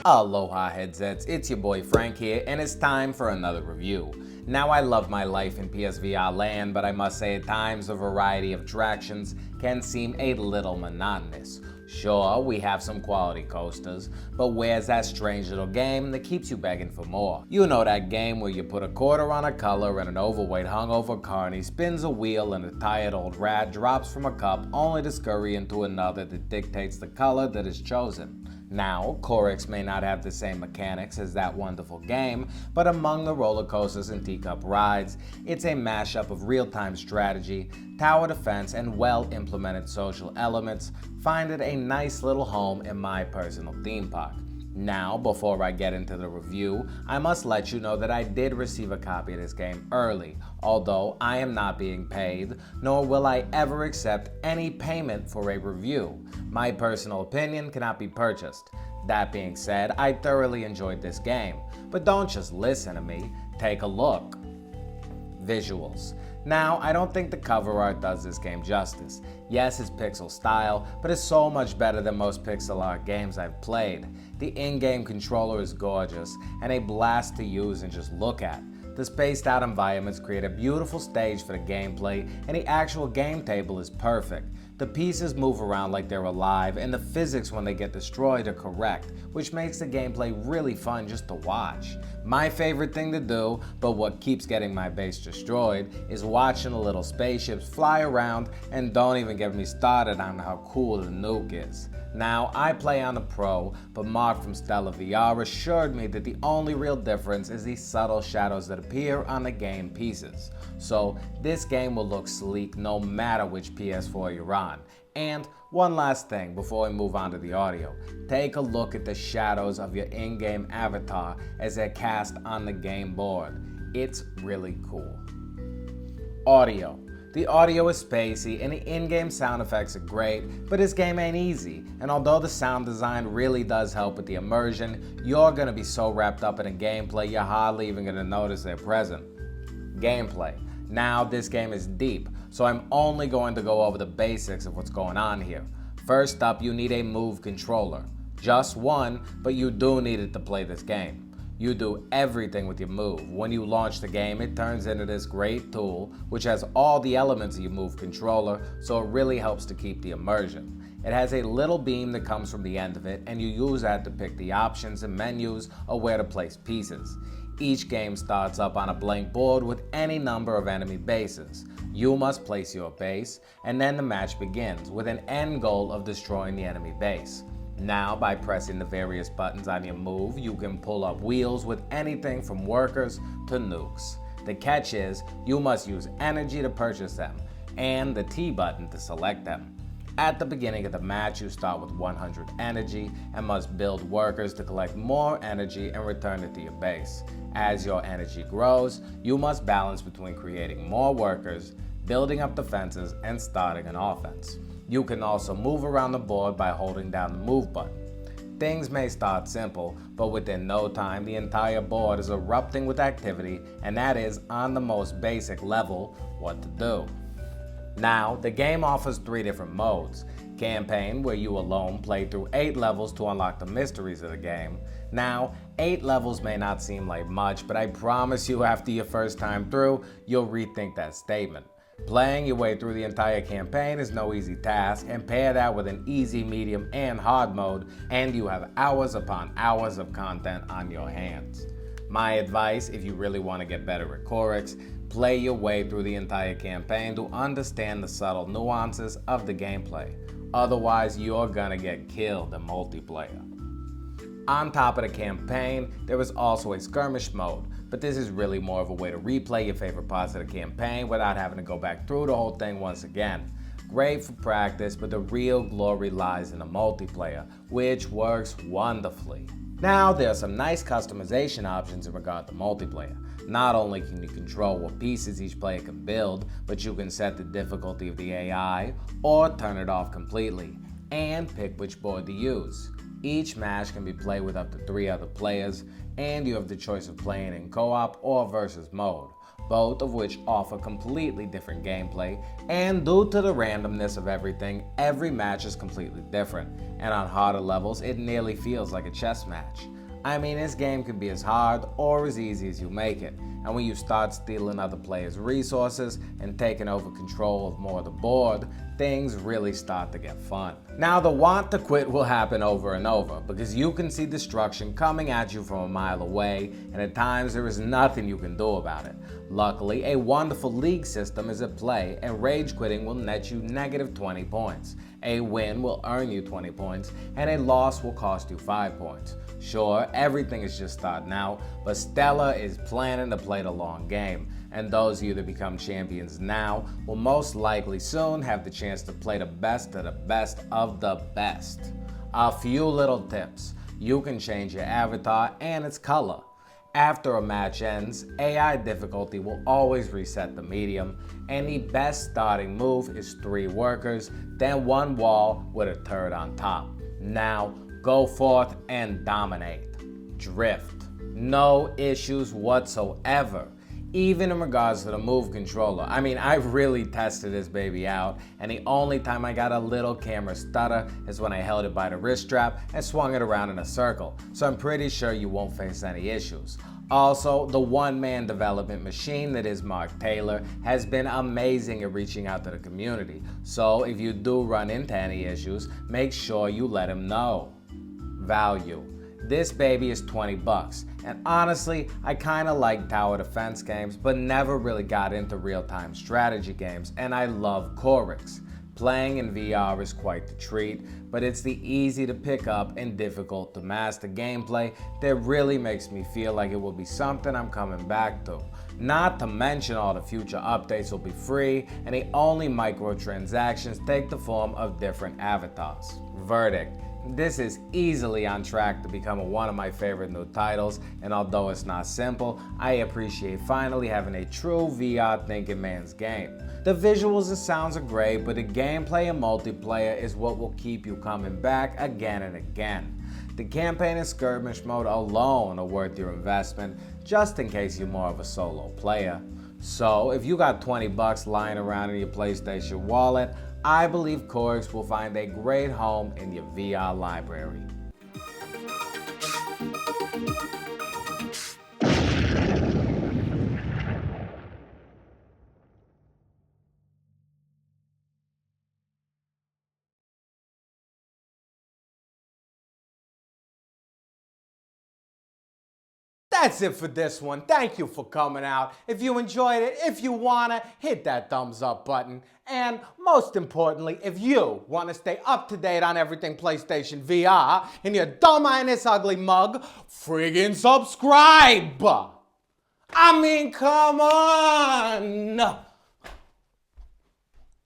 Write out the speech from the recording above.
Aloha Headsets, it's your boy Frank here, and it's time for another review. Now, I love my life in PSVR land, but I must say at times a variety of attractions can seem a little monotonous. Sure, we have some quality coasters, but where's that strange little game that keeps you begging for more? You know that game where you put a quarter on a color and an overweight hungover carny spins a wheel and a tired old rat drops from a cup only to scurry into another that dictates the color that is chosen. Now, Korix may not have the same mechanics as that wonderful game, but among the roller coasters and teacup rides, it's a mashup of real-time strategy, tower defense, and well-implemented social elements. Find it a nice little home in my personal theme park. Now, before I get into the review, I must let you know that I did receive a copy of this game early, although I am not being paid, nor will I ever accept any payment for a review. My personal opinion cannot be purchased. That being said, I thoroughly enjoyed this game, but don't just listen to me, take a look. Visuals. Now, I don't think the cover art does this game justice. Yes, it's pixel style, but it's so much better than most pixel art games I've played. The in-game controller is gorgeous and a blast to use and just look at. The spaced out environments create a beautiful stage for the gameplay, and the actual game table is perfect. The pieces move around like they're alive, and the physics when they get destroyed are correct, which makes the gameplay really fun just to watch. My favorite thing to do, but what keeps getting my base destroyed, is watching the little spaceships fly around, and don't even get me started on how cool the nuke is. Now, I play on the Pro, but Mark from Stellar VR assured me that the only real difference is the subtle shadows that appear on the game pieces. So, this game will look sleek no matter which PS4 you're on. And one last thing before we move on to the audio. Take a look at the shadows of your in-game avatar as they're cast on the game board. It's really cool. Audio. The audio is spacey and the in-game sound effects are great, but this game ain't easy, and although the sound design really does help with the immersion, you're gonna be so wrapped up in the gameplay you're hardly even gonna notice they're present. Gameplay. Now, this game is deep, so I'm only going to go over the basics of what's going on here. First up, you need a Move controller. Just one, but you do need it to play this game. You do everything with your Move. When you launch the game, it turns into this great tool, which has all the elements of your Move controller, so it really helps to keep the immersion. It has a little beam that comes from the end of it, and you use that to pick the options and menus or where to place pieces. Each game starts up on a blank board with any number of enemy bases. You must place your base, and then the match begins with an end goal of destroying the enemy base. Now, by pressing the various buttons on your Move, you can pull up wheels with anything from workers to nukes. The catch is, you must use energy to purchase them, and the T button to select them. At the beginning of the match, you start with 100 energy and must build workers to collect more energy and return it to your base. As your energy grows, you must balance between creating more workers, building up defenses, and starting an offense. You can also move around the board by holding down the Move button. Things may start simple, but within no time the entire board is erupting with activity, and that is, on the most basic level, what to do. Now, the game offers 3 different modes. Campaign, where you alone play through 8 levels to unlock the mysteries of the game. Now, 8 levels may not seem like much, but I promise you after your first time through, you'll rethink that statement. Playing your way through the entire campaign is no easy task, and pair that with an easy, medium, and hard mode, and you have hours upon hours of content on your hands. My advice, if you really want to get better at Korix, play your way through the entire campaign to understand the subtle nuances of the gameplay. Otherwise, you're gonna get killed in multiplayer. On top of the campaign, there is also a skirmish mode, but this is really more of a way to replay your favorite parts of the campaign without having to go back through the whole thing once again. Great for practice, but the real glory lies in the multiplayer, which works wonderfully. Now, there are some nice customization options in regard to multiplayer. Not only can you control what pieces each player can build, but you can set the difficulty of the AI or turn it off completely, and pick which board to use. Each match can be played with up to 3 other players, and you have the choice of playing in co-op or versus mode. both of which offer completely different gameplay, and due to the randomness of everything, every match is completely different, and on harder levels it nearly feels like a chess match. I mean, this game can be as hard or as easy as you make it, and when you start stealing other players' resources and taking over control of more of the board, things really start to get fun. Now, the want to quit will happen over and over because you can see destruction coming at you from a mile away, and at times there is nothing you can do about it. Luckily, a wonderful league system is at play, and rage quitting will net you negative 20 points. A win will earn you 20 points, and a loss will cost you 5 points. Sure, everything is just starting out, but Stella is planning to play the long game, and those of you that become champions now will most likely soon have the chance to play the best of the best of the best. A few little tips. You can change your avatar and its color. After a match ends, AI difficulty will always reset to medium, and the best starting move is 3 workers, then 1 wall with a turret on top. Now, go forth and dominate. Drift. No issues whatsoever. Even in regards to the move controller. I mean, I really tested this baby out, and the only time I got a little camera stutter is when I held it by the wrist strap and swung it around in a circle, so I'm pretty sure you won't face any issues. Also, the one-man development machine that is Mark Taylor has been amazing at reaching out to the community, so if you do run into any issues, make sure you let him know. Value. This baby is 20 bucks, and honestly, I kinda like tower defense games, but never really got into real-time strategy games, and I love Korix. Playing in VR is quite the treat, but it's the easy to pick up and difficult to master gameplay that really makes me feel like it will be something I'm coming back to. Not to mention all the future updates will be free, and the only microtransactions take the form of different avatars. Verdict. This is easily on track to become one of my favorite new titles, and although it's not simple, I appreciate finally having a true VR thinking man's game. The visuals and sounds are great, but the gameplay and multiplayer is what will keep you coming back again and again. The campaign and skirmish mode alone are worth your investment, just in case you're more of a solo player. So if you got 20 bucks lying around in your PlayStation wallet, I believe Korix will find a great home in your VR library. That's it for this one. Thank you for coming out. If you enjoyed it, if you wanna, hit that thumbs up button. And most importantly, if you wanna stay up to date on everything PlayStation VR in your dumb and this ugly mug, friggin' subscribe! I mean, come on!